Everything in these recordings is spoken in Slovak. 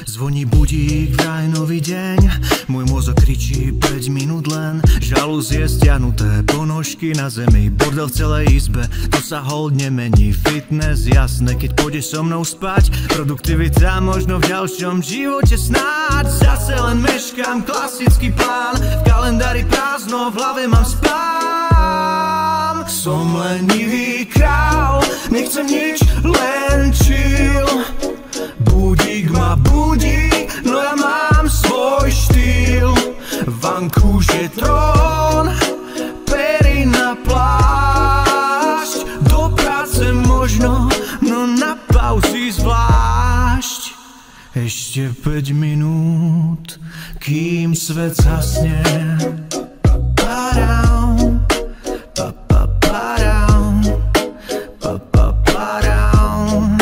Zvoní budík, vraj nový deň. Môj mozog kričí 5 minút len. Žalúzie stiahnuté, ponožky na zemi, bordel v celej izbe, to sa hold nemení. Fitness jasné, keď pôjdeš so mnou spať. Produktivita možno v ďalšom živote snáď. Zase len meškám, klasický plán. V kalendári prázdno, v hlave mám spám. Som lenivý král, nechcem nič, len chill. Budík ma budí, no ja mám svoj štýl. Vanku je trón, pery na plášť. Do práce možno, no na pauzy zvlášť. Ešte 5 minút, kým svet zhasne. Padám, pa pa padám, pa pa padám.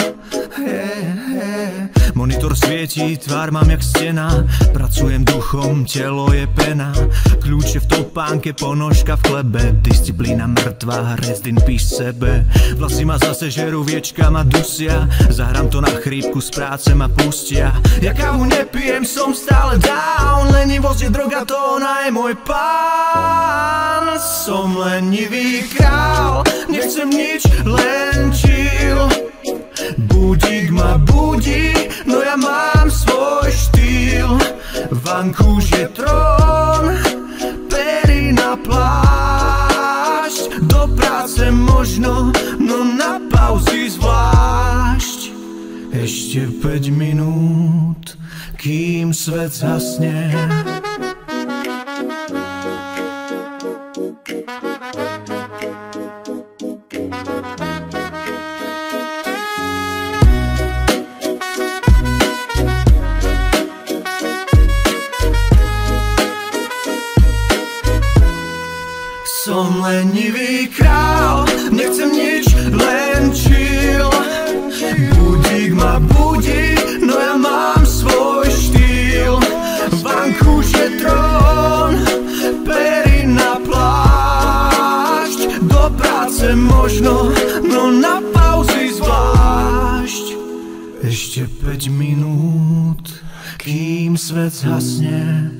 Monitor svietí, tvár mám jak stena. Pracujem duchom, telo je pena. Kľúče v topánke, ponožka v chlebe. Disciplína mŕtva, rest in peace sebe. Vlasy ma zase žerú, viečka ma dusia. Zahrám to na chrípku, z práce ma pustia. Ja kávu nepijem, som stále down. Lenivosť je droga, to ona je môj pán. Som lenivý král, nechcem nič, len chill. Budík ma budí, no ja mám svoj štýl. Vanku je trón, pery na plášť. Do práce možno, no na pauzy zvlášť. Ešte 5 minút, kým svet zhasne. Som lenivý král, nechcem nič, len chill. Budík ma budí, no ja mám svoj štýl. Vanku je trón, pery na plášť. Do práce možno, no na pauzy zvlášť. Ešte 5 minút, kým svet zhasne.